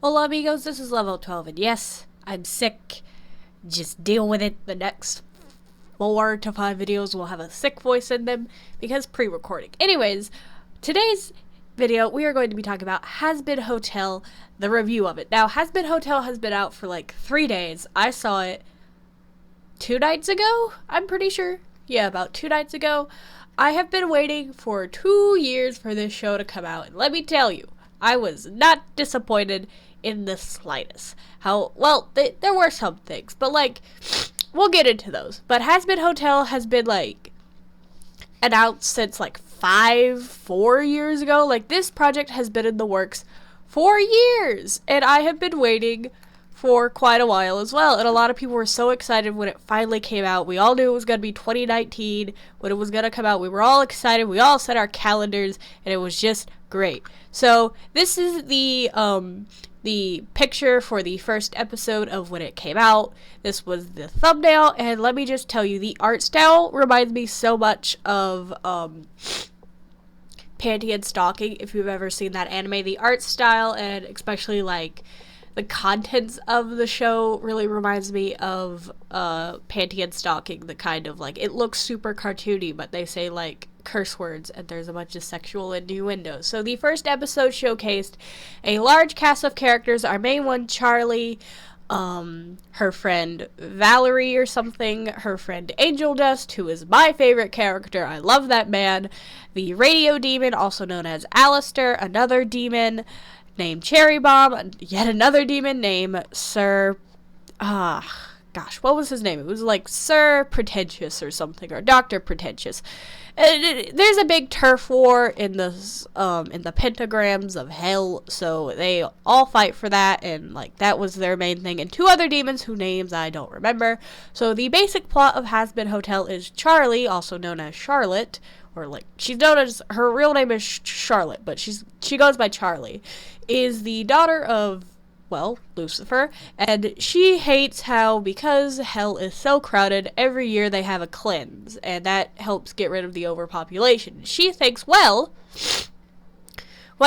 Hola amigos, this is level 12, and yes, I'm sick. Just deal with it. The next 4 to 5 videos will have a sick voice in them because pre-recording. Anyways, today's video we are going to be talking about Hazbin Hotel, the review of it. Now, Hazbin Hotel has been out for like 3 days. I saw it 2 nights ago, I'm pretty sure. Yeah, about 2 nights ago. I have been waiting for 2 years for this show to come out, and let me tell you, I was not disappointed in the slightest. There were some things, but we'll get into those. But Hazbin Hotel has been announced since 4 years ago. This project has been in the works for years, and I have been waiting for quite a while as well. And a lot of people were so excited when it finally came out. We all knew it was going to be 2019 when it was going to come out. We were all excited. We all set our calendars, and it was just great. So this is the picture for the first episode of when it came out. This was the thumbnail, and let me just tell you, the art style reminds me so much of Panty and Stalking. If you've ever seen that anime, the art style and especially the contents of the show really reminds me of Panty and Stalking. The kind of it looks super cartoony, but they say curse words, and there's a bunch of sexual innuendos. So the first episode showcased a large cast of characters. Our main one, Charlie, her friend Valerie or something, her friend Angel Dust, who is my favorite character. I love that man. The radio demon, also known as Alistair, another demon named Cherry Bomb, yet another demon named Sir what was his name? It was Sir Pretentious or something, or Dr. Pretentious. There's a big turf war in the pentagrams of hell, so they all fight for that, and that was their main thing. And 2 other demons whose names I don't remember. So the basic plot of Hazbin Hotel is Charlie, also known as Charlotte, or she's known as, her real name is Charlotte, but she goes by Charlie, is the daughter of, Lucifer, and she hates how, because hell is so crowded, every year they have a cleanse, and that helps get rid of the overpopulation. She thinks, what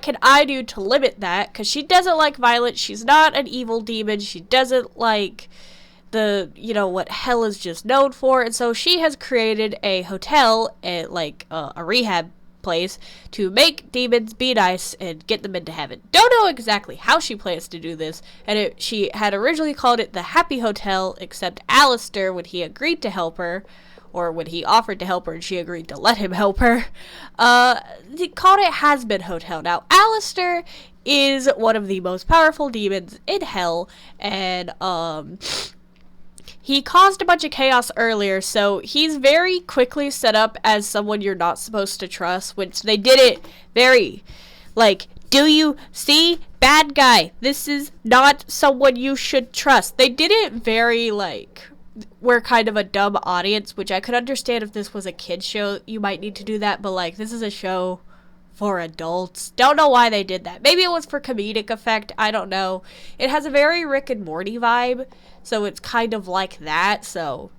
can I do to limit that? Because she doesn't like violence. She's not an evil demon. She doesn't like what hell is just known for, and so she has created a hotel, a rehab place, to make demons be nice and get them into heaven. Don't know exactly how she plans to do this, and she had originally called it the Happy Hotel, except Alistair, when he agreed to help her, or when he offered to help her and she agreed to let him help her, he called it Hazbin Hotel. Now, Alistair is one of the most powerful demons in hell, and he caused a bunch of chaos earlier, so he's very quickly set up as someone you're not supposed to trust, which they did it very, do you see? Bad guy. This is not someone you should trust. They did it very, we're kind of a dumb audience, which I could understand if this was a kid's show, you might need to do that, but, this is a show for adults. Don't know why they did that. Maybe it was for comedic effect. I don't know. It has a very Rick and Morty vibe, so it's kind of like that. So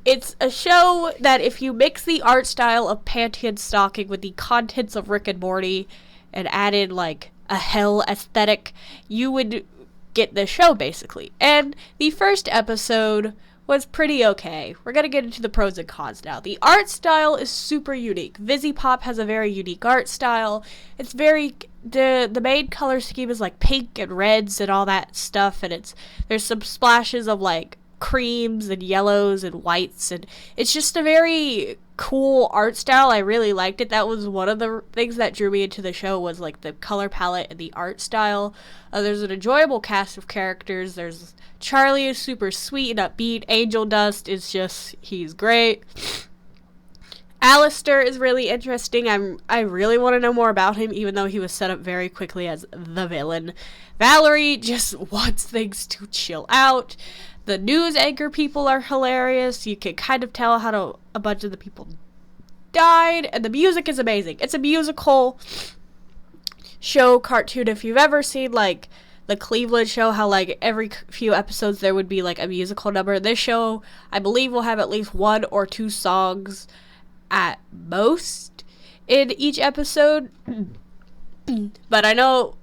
it's a show that if you mix the art style of Panty and Stalking with the contents of Rick and Morty and added a hell aesthetic, you would get this show basically. And the first episode was pretty okay. We're gonna get into the pros and cons now. The art style is super unique. Vizzy-Pop has a very unique art style. It's very, the main color scheme is pink and reds and all that stuff, and there's some splashes of creams and yellows and whites, and it's just a very cool art style. I really liked it. That was one of the things that drew me into the show, was the color palette and the art style. There's an enjoyable cast of characters. There's Charlie is super sweet and upbeat. Angel Dust is he's great. Alistair is really interesting. I really want to know more about him, even though he was set up very quickly as the villain. Valerie just wants things to chill out. The news anchor people are hilarious. You can kind of tell how a bunch of the people died, and the music is amazing. It's a musical show cartoon. If you've ever seen the Cleveland show, how every few episodes there would be a musical number, this show I believe will have at least 1 or 2 songs at most in each episode. But I know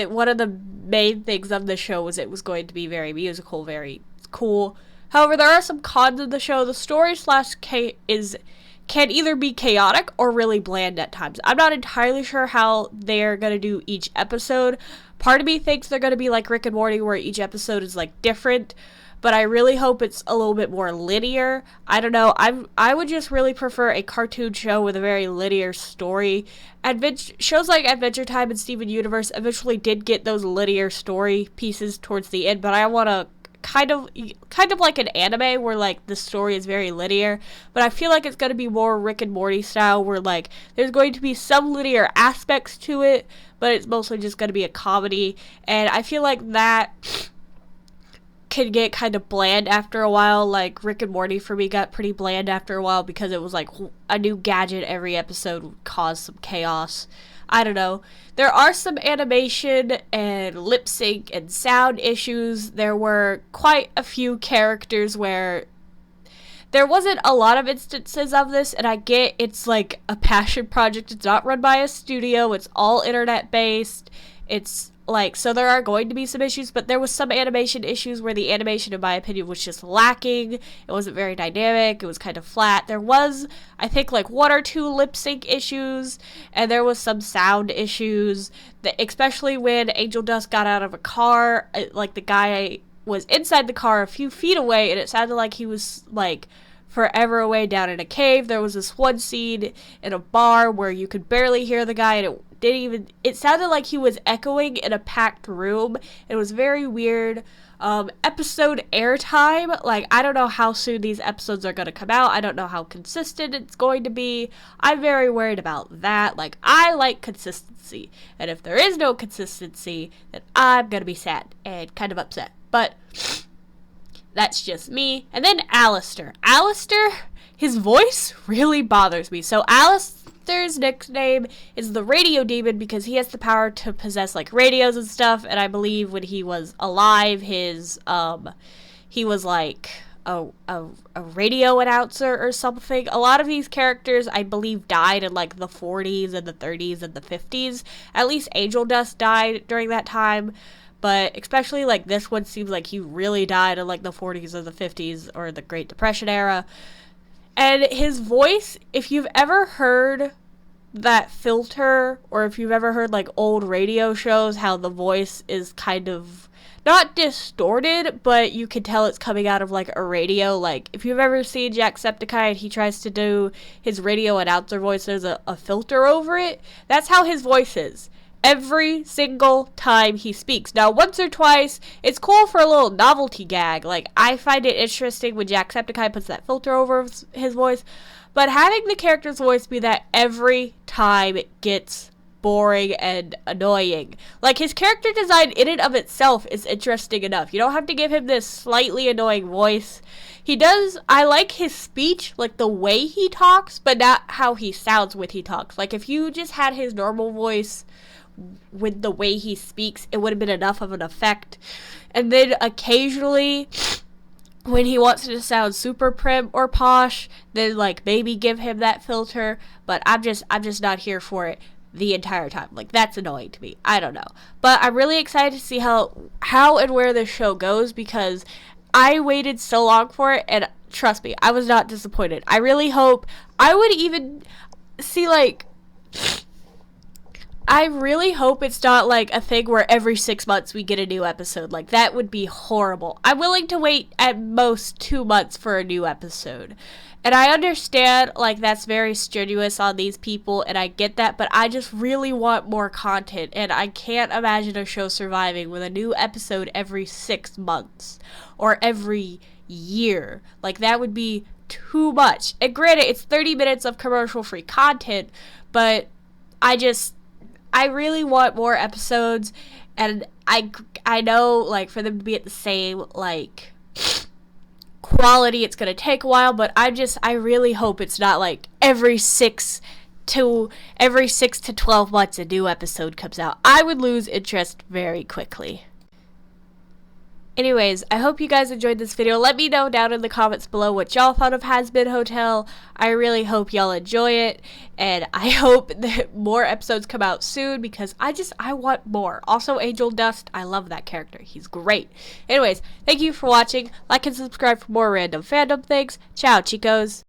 one of the main things of the show was it was going to be very musical, very cool. However, there are some cons of the show. The story can either be chaotic or really bland at times. I'm not entirely sure how they're going to do each episode. Part of me thinks they're going to be like Rick and Morty, where each episode is like different, but I really hope it's a little bit more linear. I don't know. I would just really prefer a cartoon show with a very linear story. Shows like Adventure Time and Steven Universe eventually did get those linear story pieces towards the end, but I want to kind of like an anime where like the story is very linear, but I feel like it's going to be more Rick and Morty style, where like there's going to be some linear aspects to it, but it's mostly just going to be a comedy, and I feel like that can get kind of bland after a while. Like Rick and Morty for me got pretty bland after a while because it was like a new gadget every episode would cause some chaos. I don't know. There are some animation and lip sync and sound issues. There were quite a few characters where there wasn't a lot of instances of this, and I get it's like a passion project. It's not run by a studio. It's all internet based. It's like, so there are going to be some issues, but there was some animation issues where the animation, in my opinion, was just lacking. It wasn't very dynamic. It was kind of flat. There was, I think, like 1 or 2 lip sync issues, and there was some sound issues, especially when Angel Dust got out of a car. Like, the guy was inside the car a few feet away, and it sounded like he was, like, forever away down in a cave. There was this one scene in a bar where you could barely hear the guy, and it sounded like he was echoing in a packed room. It was very weird. Episode airtime, like, I don't know how soon these episodes are going to come out. I don't know how consistent it's going to be. I'm very worried about that. Like, I like consistency, and if there is no consistency, then I'm going to be sad and kind of upset. But that's just me. And then Alistair, his voice really bothers me. So Alistair's nickname is the Radio Demon because he has the power to possess like radios and stuff. And I believe when he was alive, he was like a radio announcer or something. A lot of these characters, I believe, died in like the 40s and the 30s and the 50s. At least Angel Dust died during that time. But especially, like, this one seems like he really died in, like, the 40s or the 50s or the Great Depression era. And his voice, if you've ever heard that filter, or if you've ever heard, like, old radio shows, how the voice is kind of not distorted, but you can tell it's coming out of, like, a radio. Like, if you've ever seen Jacksepticeye and he tries to do his radio announcer voice, there's a filter over it. That's how his voice is every single time he speaks. Now, once or twice, it's cool for a little novelty gag. Like, I find it interesting when Jacksepticeye puts that filter over his voice, but having the character's voice be that every time it gets boring and annoying. Like, his character design in and of itself is interesting enough. You don't have to give him this slightly annoying voice. I like his speech, like the way he talks, but not how he sounds when he talks. Like, if you just had his normal voice with the way he speaks, it would have been enough of an effect. And then occasionally, when he wants to sound super prim or posh, then like maybe give him that filter. But I'm just not here for it the entire time. Like, that's annoying to me. I don't know. But I'm really excited to see how and where this show goes, because I waited so long for it, and trust me, I was not disappointed. I really hope I would even see, like, I really hope it's not like a thing where every 6 months we get a new episode. Like, that would be horrible. I'm willing to wait at most 2 months for a new episode. And I understand, like, that's very strenuous on these people, and I get that, but I just really want more content, and I can't imagine a show surviving with a new episode every 6 months, or every year. Like, that would be too much. And granted, it's 30 minutes of commercial-free content, but I really want more episodes, and I know, like, for them to be at the same, like, quality, it's gonna take a while, but I really hope it's not, like, every 6 to 12 months a new episode comes out. I would lose interest very quickly. Anyways, I hope you guys enjoyed this video. Let me know down in the comments below what y'all thought of Hazbin Hotel. I really hope y'all enjoy it, and I hope that more episodes come out soon because I want more. Also, Angel Dust, I love that character. He's great. Anyways, thank you for watching. Like and subscribe for more random fandom things. Ciao, chicos.